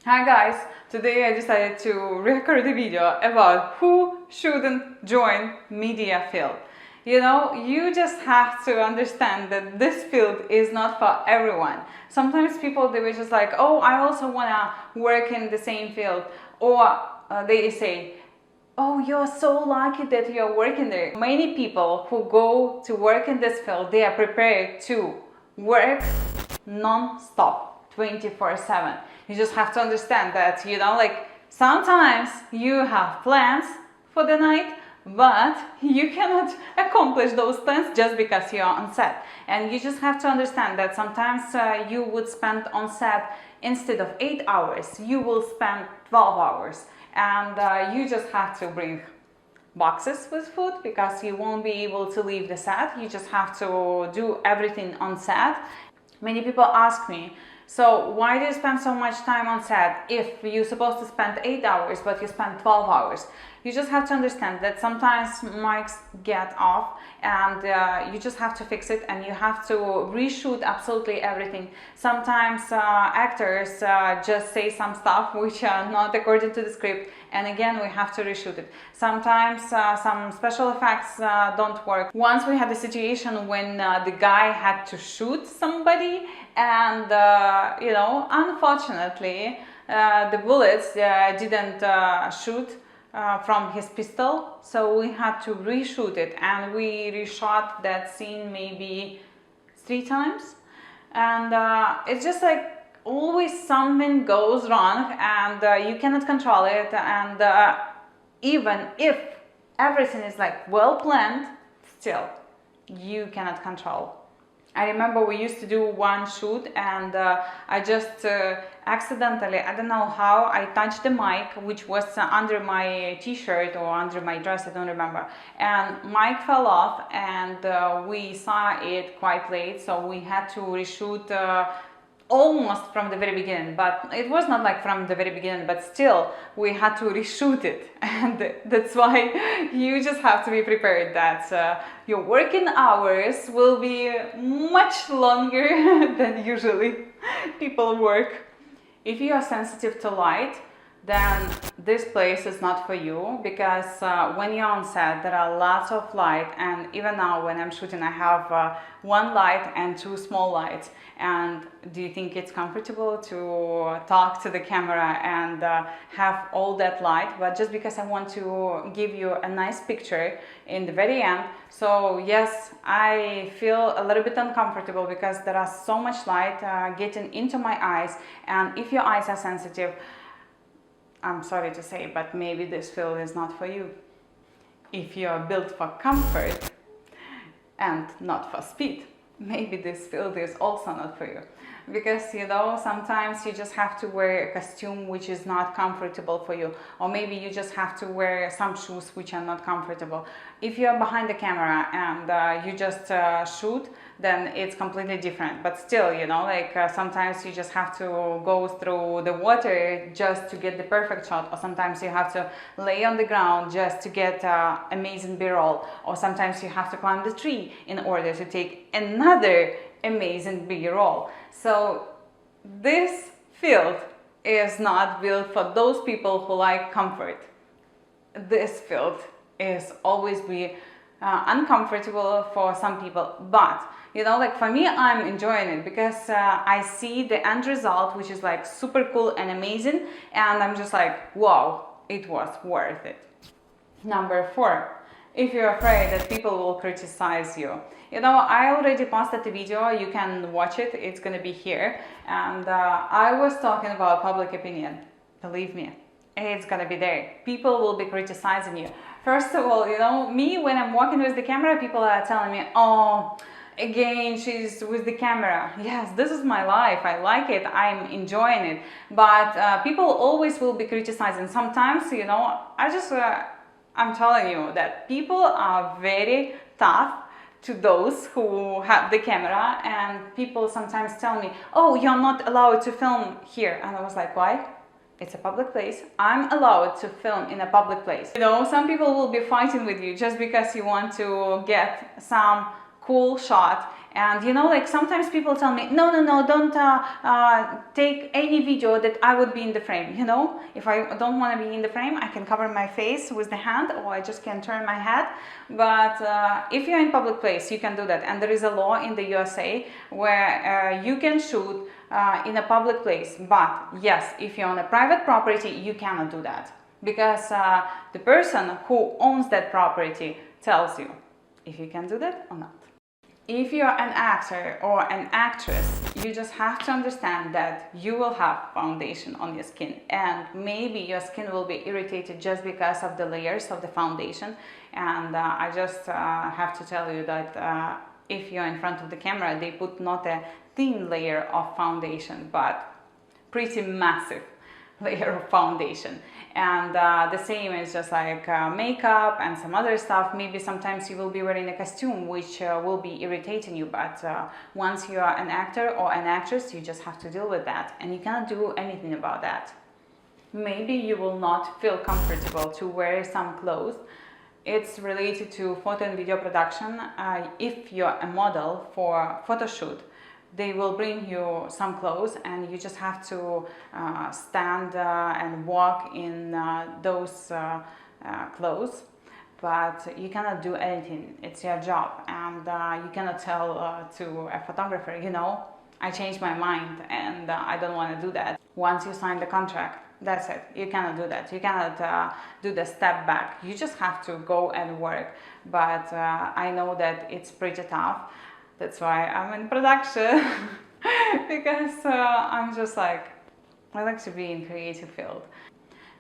Hi guys, today I decided to record a video about who shouldn't join media field. You know, you just have to understand that this field is not for everyone. Sometimes people, they were just like, oh, I also want to work in the same field. Or they say, oh, you're so lucky that you're working there. Many people who go to work in this field, they are prepared to work non-stop 24/7. You just have to understand that, you know, like sometimes you have plans for the night, but you cannot accomplish those plans just because you're on set. And you just have to understand that sometimes you would spend on set, instead of 8 hours, you will spend 12 hours. And you just have to bring boxes with food because you won't be able to leave the set. You just have to do everything on set. Many people ask me, so why do you spend so much time on set if you're supposed to spend 8 hours but you spend 12 hours? You just have to understand that sometimes mics get off and you just have to fix it, and you have to reshoot absolutely everything. Sometimes actors just say some stuff which are not according to the script, and again we have to reshoot it. Sometimes some special effects don't work. Once we had a situation when the guy had to shoot somebody, and you know, unfortunately the bullets didn't shoot from his pistol, so we had to reshoot it, and we reshot that scene maybe 3 times. And it's just like always something goes wrong, and you cannot control it. And even if everything is like well planned, still you cannot control. I remember we used to do one shoot, and I just accidentally, I don't know how, I touched the mic, which was under my t-shirt or under my dress, I don't remember, and mic fell off, and we saw it quite late, so we had to reshoot almost from the very beginning. But it was not like from the very beginning, but still we had to reshoot it. And that's why you just have to be prepared that your working hours will be much longer than usually people work. If you are sensitive to light, then this place is not for you, because when you're on set there are lots of light, and even now when I'm shooting I have one light and 2 small lights. And do you think it's comfortable to talk to the camera and have all that light? But just because I want to give you a nice picture in the very end, so yes, I feel a little bit uncomfortable because there are so much light getting into my eyes, and if your eyes are sensitive, I'm sorry to say, but maybe this field is not for you. If you are built for comfort and not for speed, maybe this field is also not for you. Because, you know, sometimes you just have to wear a costume which is not comfortable for you, or maybe you just have to wear some shoes which are not comfortable. If you're behind the camera and you just shoot, then it's completely different. But still, you know, like sometimes you just have to go through the water just to get the perfect shot, or sometimes you have to lay on the ground just to get amazing B-roll, or sometimes you have to climb the tree in order to take another amazing B-roll. So this field is not built for those people who like comfort. This field is always be uncomfortable for some people, but you know, like for me, I'm enjoying it because I see the end result, which is like super cool and amazing, and I'm just like, wow, it was worth it. Number 4, if you're afraid that people will criticize you. You know, I already posted a video, you can watch it, it's gonna be here, and I was talking about public opinion. Believe me, it's gonna be there. People will be criticizing you. First of all, you know, me, when I'm walking with the camera, people are telling me, oh, again she's with the camera. Yes, this is my life, I like it, I'm enjoying it, but people always will be criticizing. Sometimes, you know, I'm telling you that people are very tough to those who have the camera, and people sometimes tell me, oh, you're not allowed to film here, and I was like, why? It's a public place. I'm allowed to film in a public place. You know, some people will be fighting with you just because you want to get some cool shot. And you know, like sometimes people tell me, no, don't take any video that I would be in the frame. You know, if I don't want to be in the frame, I can cover my face with the hand, or I just can turn my head. But if you're in public place, you can do that. And there is a law in the USA where you can shoot in a public place. But yes, if you're on a private property, you cannot do that, because the person who owns that property tells you if you can do that or not. If you're an actor or an actress, you just have to understand that you will have foundation on your skin, and maybe your skin will be irritated just because of the layers of the foundation. And I just have to tell you that if you're in front of the camera, they put not a thin layer of foundation, but pretty massive layer of foundation. And the same is just like makeup and some other stuff. Maybe sometimes you will be wearing a costume which will be irritating you, but once you are an actor or an actress, you just have to deal with that, and you cannot do anything about that. Maybe you will not feel comfortable to wear some clothes. It's related to photo and video production. If you're a model for photo shoot, they will bring you some clothes, and you just have to stand and walk in those clothes. But you cannot do anything. It's your job, and you cannot tell to a photographer, you know, I changed my mind and I don't want to do that. Once you sign the contract, that's it. You cannot do that. You cannot do the step back. You just have to go and work. But I know that it's pretty tough. That's why I'm in production, because I'm just like, I like to be in creative field,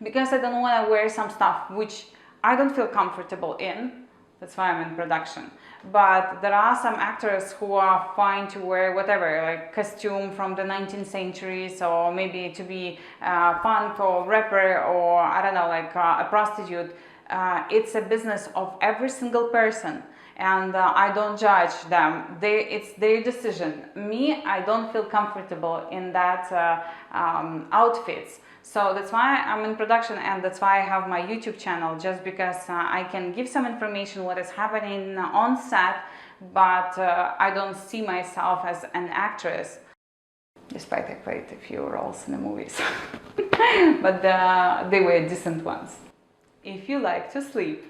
because I don't want to wear some stuff which I don't feel comfortable in. That's why I'm in production. But there are some actors who are fine to wear whatever, like costume from the 19th century, or maybe to be punk or rapper, or I don't know, like a prostitute. It's a business of every single person. And I don't judge them. It's their decision. Me, I don't feel comfortable in that outfits. So that's why I'm in production, and that's why I have my YouTube channel, just because I can give some information what is happening on set, but I don't see myself as an actress, despite I played a few roles in the movies. But they were decent ones. If you like to sleep,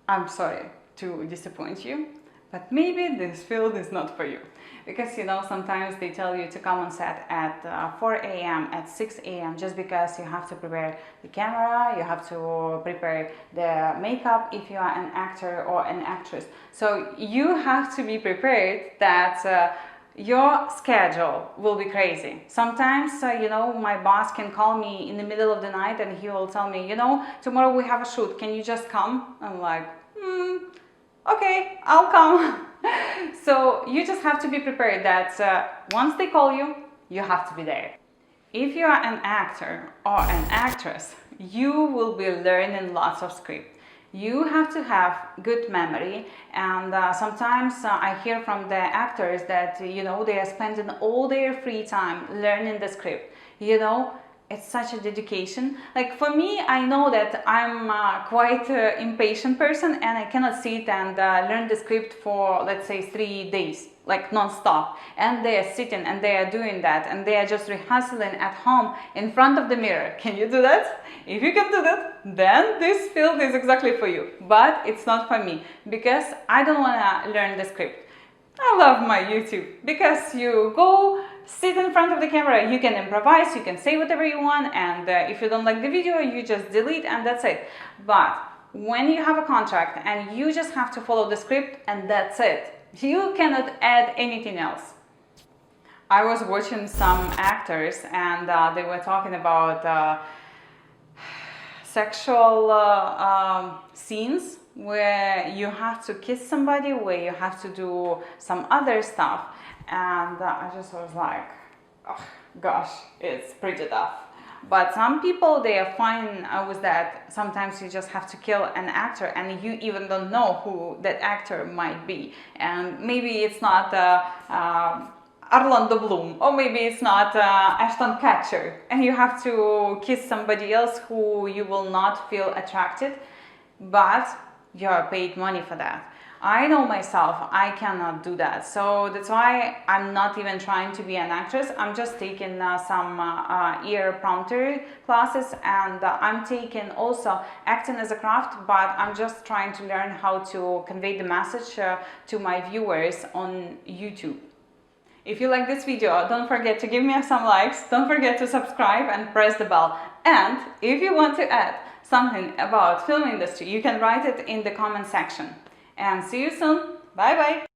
I'm sorry to disappoint you, but maybe this field is not for you. Because, you know, sometimes they tell you to come on set at 4 a.m., at 6 a.m. just because you have to prepare the camera, you have to prepare the makeup if you are an actor or an actress. So you have to be prepared that your schedule will be crazy. Sometimes, you know, my boss can call me in the middle of the night and he will tell me, you know, tomorrow we have a shoot, can you just come? I'm like, okay, I'll come. So you just have to be prepared that once they call you, you have to be there. If you are an actor or an actress, you will be learning lots of script. You have to have good memory, and sometimes I hear from the actors that, you know, they are spending all their free time learning the script. You know, it's such a dedication. Like for me, I know that I'm quite an impatient person, and I cannot sit and learn the script for, let's say, 3 days, like non-stop. And they are sitting and they are doing that, and they are just rehearsing at home in front of the mirror. Can you do that? If you can do that, then this field is exactly for you. But it's not for me, because I don't want to learn the script. I love my YouTube, because you go sit in front of the camera, you can improvise, you can say whatever you want, and if you don't like the video, you just delete and that's it. But when you have a contract and you just have to follow the script and that's it, you cannot add anything else. I was watching some actors and they were talking about sexual scenes where you have to kiss somebody, where you have to do some other stuff. And I just was like, oh gosh, it's pretty tough. But some people, they are fine with that. Sometimes you just have to kill an actor and you even don't know who that actor might be. And maybe it's not Orlando Bloom, or maybe it's not Ashton Kutcher. And you have to kiss somebody else who you will not feel attracted, but you are paid money for that. I know myself, I cannot do that. So that's why I'm not even trying to be an actress. I'm just taking some ear prompter classes, and I'm taking also acting as a craft, but I'm just trying to learn how to convey the message to my viewers on YouTube. If you like this video, don't forget to give me some likes, don't forget to subscribe and press the bell. And if you want to add something about film industry, you can write it in the comment section. And see you soon. Bye bye.